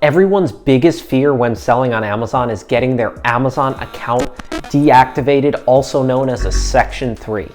Everyone's biggest fear when selling on Amazon is getting their Amazon account deactivated, also known as a Section 3.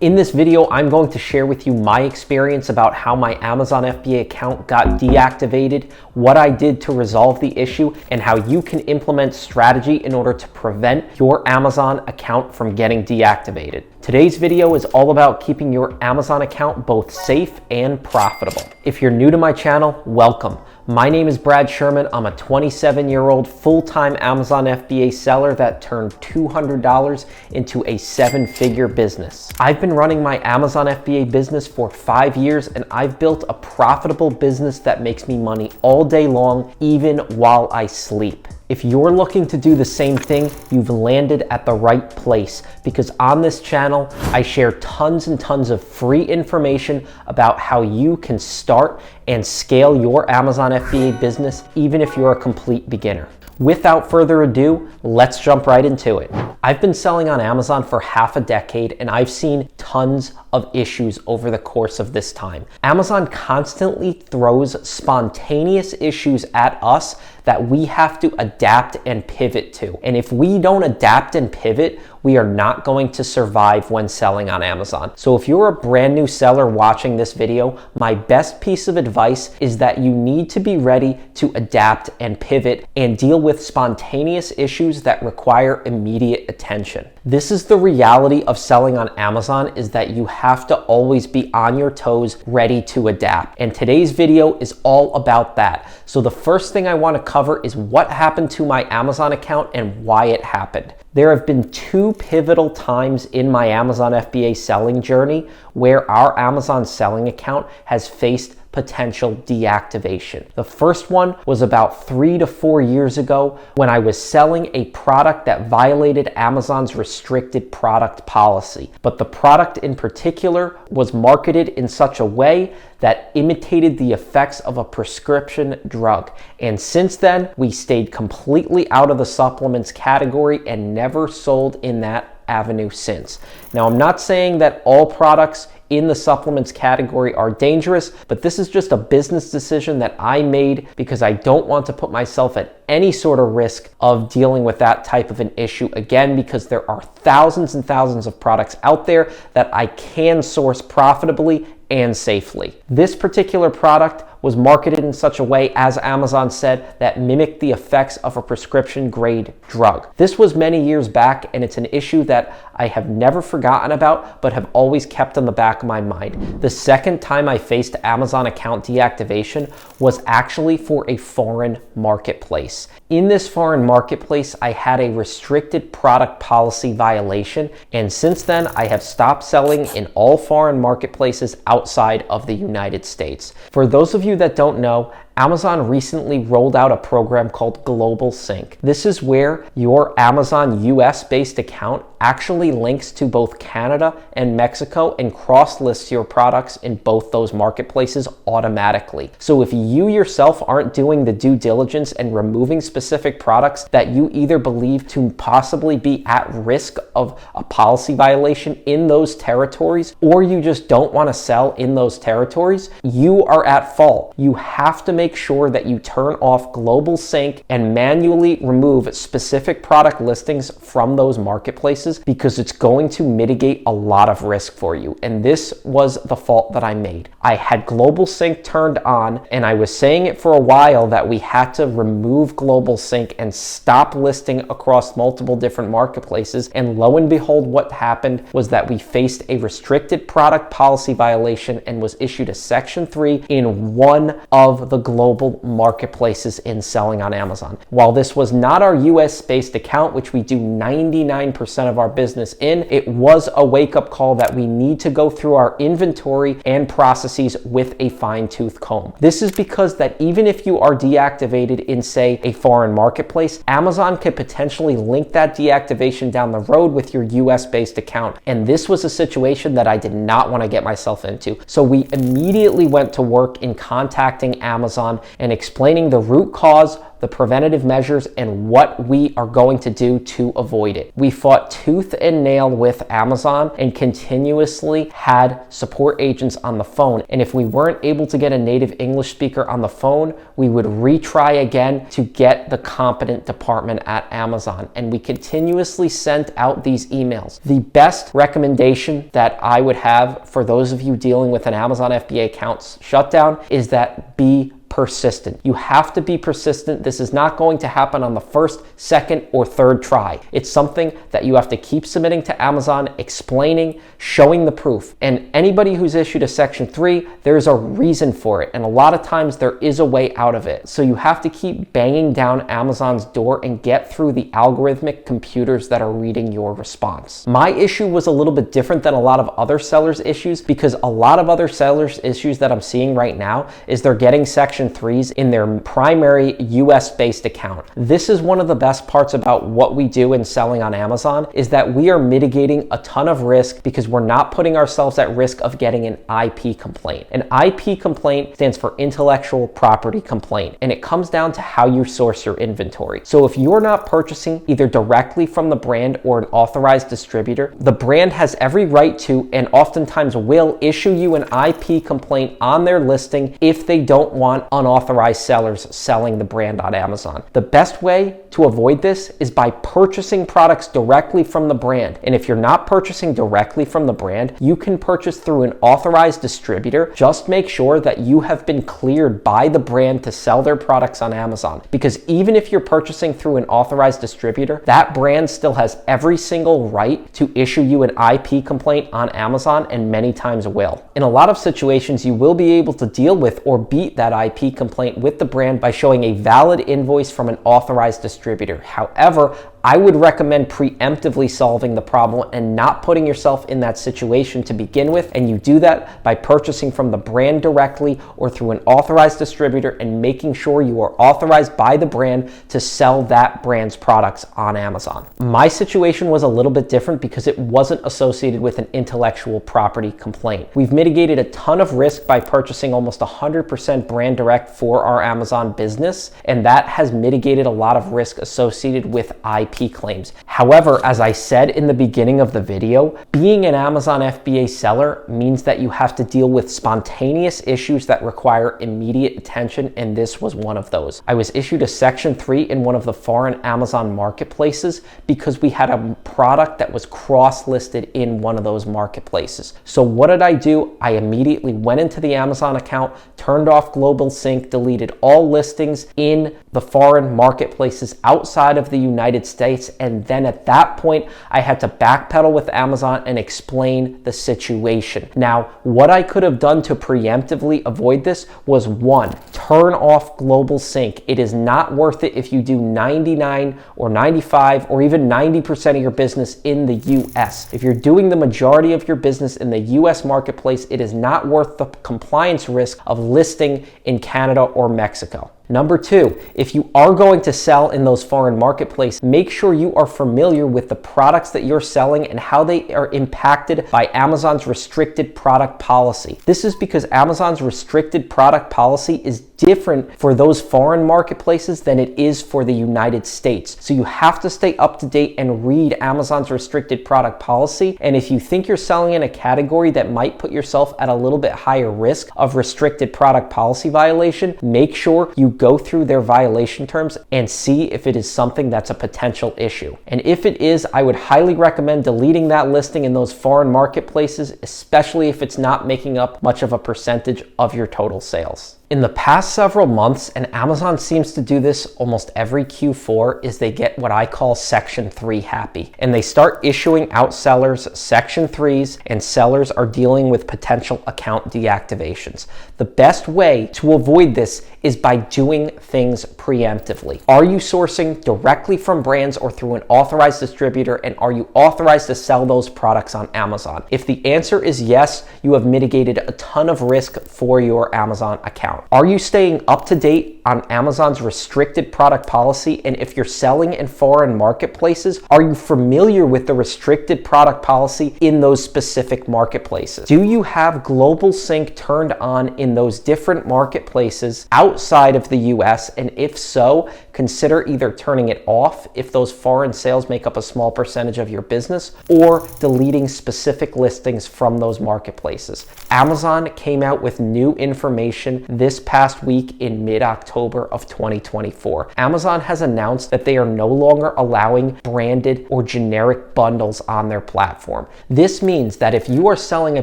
In this video, I'm going to share with you my experience about how my Amazon FBA account got deactivated, what I did to resolve the issue, and how you can implement strategy in order to prevent your Amazon account from getting deactivated. Today's video is all about keeping your Amazon account both safe and profitable. If you're new to my channel, welcome. My name is Brad Sherman. I'm a 27-year-old full-time Amazon FBA seller that turned $200 into a 7-figure business. I've been running my Amazon FBA business for 5 years, and I've built a profitable business that makes me money all day long, even while I sleep. If you're looking to do the same thing, you've landed at the right place, because on this channel, I share tons and tons of free information about how you can start and scale your Amazon FBA business, even if you're a complete beginner. Without further ado, let's jump right into it. I've been selling on Amazon for half a decade, and I've seen tons of issues over the course of this time. Amazon constantly throws spontaneous issues at us that we have to adapt and pivot to. And if we don't adapt and pivot, we are not going to survive when selling on Amazon. So if you're a brand new seller watching this video, my best piece of advice is that you need to be ready to adapt and pivot and deal with spontaneous issues that require immediate attention. This is the reality of selling on Amazon, is that you have to always be on your toes, ready to adapt. And today's video is all about that. So the first thing I want to cover is what happened to my Amazon account and why it happened. There have been two pivotal times in my Amazon FBA selling journey where our Amazon selling account has faced potential deactivation. The first one was about 3 to 4 years ago when I was selling a product that violated Amazon's restricted product policy. But the product in particular was marketed in such a way that imitated the effects of a prescription drug. And since then, we stayed completely out of the supplements category and never sold in that avenue since. Now, I'm not saying that all products in the supplements category are dangerous, but this is just a business decision that I made because I don't want to put myself at any sort of risk of dealing with that type of an issue again, because there are thousands and thousands of products out there that I can source profitably and safely. This particular product was marketed in such a way, as Amazon said, that mimicked the effects of a prescription grade drug. This was many years back, and it's an issue that I have never forgotten about, but have always kept in the back of my mind. The second time I faced Amazon account deactivation was actually for a foreign marketplace. In this foreign marketplace, I had a restricted product policy violation, and since then I have stopped selling in all foreign marketplaces outside of the United States. For those of you that don't know, Amazon recently rolled out a program called Global Synch. This is where your Amazon US-based account actually links to both Canada and Mexico and cross-lists your products in both those marketplaces automatically. So if you yourself aren't doing the due diligence and removing specific products that you either believe to possibly be at risk of a policy violation in those territories, or you just don't want to sell in those territories, you are at fault. You have to make sure that you turn off Global Synch and manually remove specific product listings from those marketplaces, because it's going to mitigate a lot of risk for you. And this was the fault that I made. I had Global Synch turned on, and I was saying it for a while that we had to remove Global Synch and stop listing across multiple different marketplaces. And lo and behold, what happened was that we faced a restricted product policy violation and was issued a Section 3 in one of the global marketplaces in selling on Amazon. While this was not our US-based account, which we do 99% of our business in, it was a wake-up call that we need to go through our inventory and processes with a fine-tooth comb. This is because that even if you are deactivated in, say, a foreign marketplace, Amazon could potentially link that deactivation down the road with your US-based account. And this was a situation that I did not want to get myself into. So we immediately went to work in contacting Amazon and explaining the root cause, the preventative measures, and what we are going to do to avoid it. We fought tooth and nail with Amazon and continuously had support agents on the phone. And if we weren't able to get a native English speaker on the phone, we would retry again to get the competent department at Amazon. And we continuously sent out these emails. The best recommendation that I would have for those of you dealing with an Amazon FBA account shutdown is that be persistent. You have to be persistent. This is not going to happen on the first, second, or third try. It's something that you have to keep submitting to Amazon, explaining, showing the proof. And anybody who's issued a Section 3, there's a reason for it. And a lot of times there is a way out of it. So you have to keep banging down Amazon's door and get through the algorithmic computers that are reading your response. My issue was a little bit different than a lot of other sellers' issues, because a lot of other sellers' issues that I'm seeing right now is they're getting Section 3s in their primary US-based account. This is one of the best parts about what we do in selling on Amazon, is that we are mitigating a ton of risk because we're not putting ourselves at risk of getting an IP complaint. An IP complaint stands for intellectual property complaint, and it comes down to how you source your inventory. So if you're not purchasing either directly from the brand or an authorized distributor, the brand has every right to, and oftentimes will, issue you an IP complaint on their listing if they don't want unauthorized sellers selling the brand on Amazon. The best way to avoid this is by purchasing products directly from the brand. And if you're not purchasing directly from the brand, you can purchase through an authorized distributor. Just make sure that you have been cleared by the brand to sell their products on Amazon. Because even if you're purchasing through an authorized distributor, that brand still has every single right to issue you an IP complaint on Amazon, and many times will. In a lot of situations, you will be able to deal with or beat that IP complaint with the brand by showing a valid invoice from an authorized distributor. However, I would recommend preemptively solving the problem and not putting yourself in that situation to begin with. And you do that by purchasing from the brand directly or through an authorized distributor, and making sure you are authorized by the brand to sell that brand's products on Amazon. My situation was a little bit different because it wasn't associated with an intellectual property complaint. We've mitigated a ton of risk by purchasing almost 100% brand direct for our Amazon business, and that has mitigated a lot of risk associated with IP claims. However, as I said in the beginning of the video, being an Amazon FBA seller means that you have to deal with spontaneous issues that require immediate attention, and this was one of those. I was issued a Section 3 in one of the foreign Amazon marketplaces because we had a product that was cross-listed in one of those marketplaces. So what did I do? I immediately went into the Amazon account, turned off Global Sync, deleted all listings in the foreign marketplaces outside of the United States, and then at that point I had to backpedal with Amazon and explain the situation. Now, what I could have done to preemptively avoid this was, one, turn off Global Sync. It is not worth it if you do 99 or 95 or even 90% of your business in the US. If you're doing the majority of your business in the US marketplace, it is not worth the compliance risk of listing in Canada or Mexico. Number two, if you are going to sell in those foreign marketplaces, make sure you are familiar with the products that you're selling and how they are impacted by Amazon's restricted product policy. This is because Amazon's restricted product policy is different for those foreign marketplaces than it is for the United States. So you have to stay up to date and read Amazon's restricted product policy. And if you think you're selling in a category that might put yourself at a little bit higher risk of restricted product policy violation, make sure you go through their violation terms and see if it is something that's a potential issue. And if it is, I would highly recommend deleting that listing in those foreign marketplaces, especially if it's not making up much of a percentage of your total sales. In the past several months, and Amazon seems to do this almost every Q4, is they get what I call Section 3 happy. And they start issuing out sellers Section 3s, and sellers are dealing with potential account deactivations. The best way to avoid this is by doing things preemptively. Are you sourcing directly from brands or through an authorized distributor, and are you authorized to sell those products on Amazon? If the answer is yes, you have mitigated a ton of risk for your Amazon account. Are you staying up to date on Amazon's restricted product policy? And if you're selling in foreign marketplaces, are you familiar with the restricted product policy in those specific marketplaces? Do you have Global Sync turned on in those different marketplaces outside outside of the US? And if so, consider either turning it off if those foreign sales make up a small percentage of your business, or deleting specific listings from those marketplaces. Amazon came out with new information this past week in mid-October of 2024. Amazon has announced that they are no longer allowing branded or generic bundles on their platform. This means that if you are selling a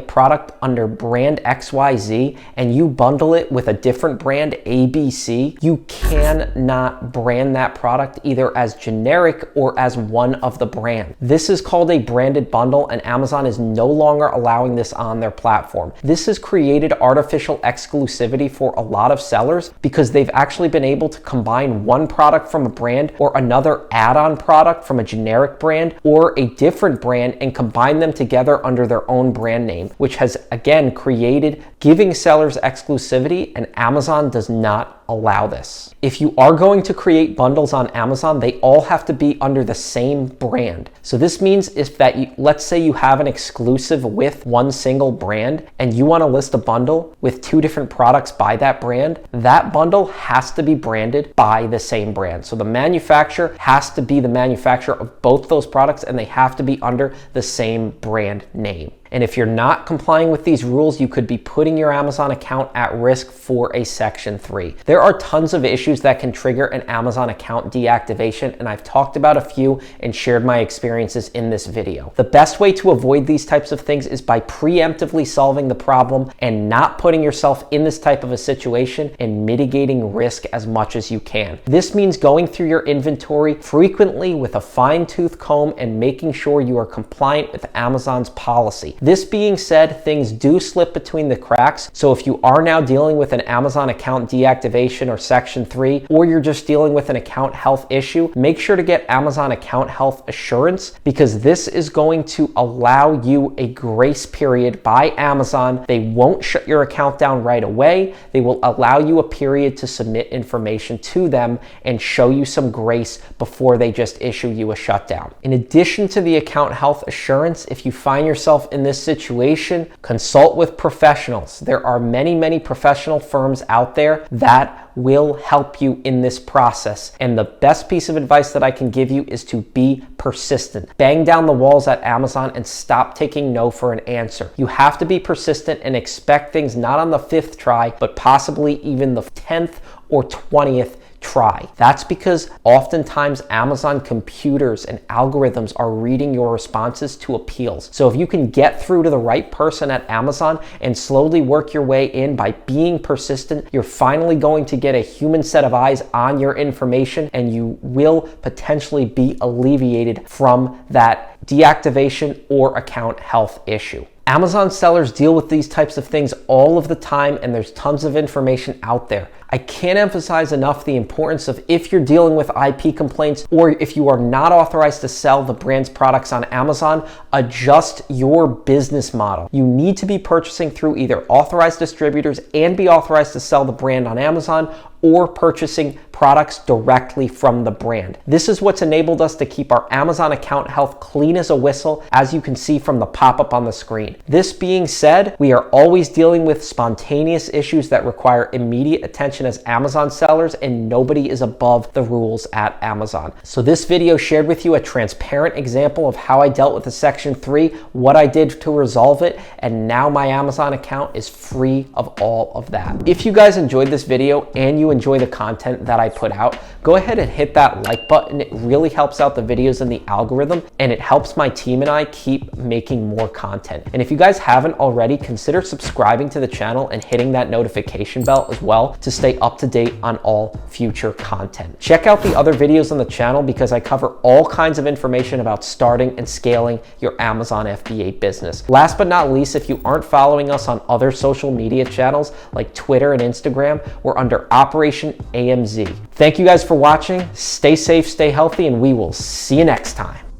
product under brand XYZ and you bundle it with a different brand ABC, you cannot brand that product either as generic or as one of the brand. This is called a branded bundle, and Amazon is no longer allowing this on their platform. This has created artificial exclusivity for a lot of sellers because they've actually been able to combine one product from a brand or another add-on product from a generic brand or a different brand and combine them together under their own brand name, which has again created giving sellers exclusivity, and Amazon does not allow this. If you are going to create bundles on Amazon, they all have to be under the same brand. So this means if that let's say you have an exclusive with one single brand and you want to list a bundle with two different products by that brand, that bundle has to be branded by the same brand. So the manufacturer has to be the manufacturer of both those products, and they have to be under the same brand name. And if you're not complying with these rules, you could be putting your Amazon account at risk for a Section 3. There are tons of issues that can trigger an Amazon account deactivation, and I've talked about a few and shared my experiences in this video. The best way to avoid these types of things is by preemptively solving the problem and not putting yourself in this type of a situation and mitigating risk as much as you can. This means going through your inventory frequently with a fine-tooth comb and making sure you are compliant with Amazon's policy. This being said, things do slip between the cracks, so if you are now dealing with an Amazon account deactivation or Section 3, or you're just dealing with an account health issue, make sure to get Amazon account health assurance, because this is going to allow you a grace period by Amazon. They won't shut your account down right away. They will allow you a period to submit information to them and show you some grace before they just issue you a shutdown. In addition to the account health assurance, if you find yourself in this situation, consult with professionals. There are many professional firms out there that will help you in this process. And the best piece of advice that I can give you is to be persistent. Bang down the walls at Amazon and stop taking no for an answer. You have to be persistent and expect things not on the 5th try, but possibly even the 10th or 20th try. That's because oftentimes Amazon computers and algorithms are reading your responses to appeals. So if you can get through to the right person at Amazon and slowly work your way in by being persistent, you're finally going to get a human set of eyes on your information, and you will potentially be alleviated from that deactivation or account health issue. Amazon sellers deal with these types of things all of the time, and there's tons of information out there. I can't emphasize enough the importance of, if you're dealing with IP complaints or if you are not authorized to sell the brand's products on Amazon, adjust your business model. You need to be purchasing through either authorized distributors and be authorized to sell the brand on Amazon, or purchasing products directly from the brand. This is what's enabled us to keep our Amazon account health clean as a whistle, as you can see from the pop-up on the screen. This being said, we are always dealing with spontaneous issues that require immediate attention as Amazon sellers, and nobody is above the rules at Amazon. So this video shared with you a transparent example of how I dealt with the Section 3, what I did to resolve it, and now my Amazon account is free of all of that. If you guys enjoyed this video and you enjoy the content that I put out, go ahead and hit that like button. It really helps out the videos in the algorithm, and it helps my team and I keep making more content. And if you guys haven't already, consider subscribing to the channel and hitting that notification bell as well to stay up to date on all future content. Check out the other videos on the channel because I cover all kinds of information about starting and scaling your Amazon FBA business. Last but not least, if you aren't following us on other social media channels like Twitter and Instagram, we're under Operation AMZ. Thank you guys for watching. Stay safe, stay healthy, and we will see you next time.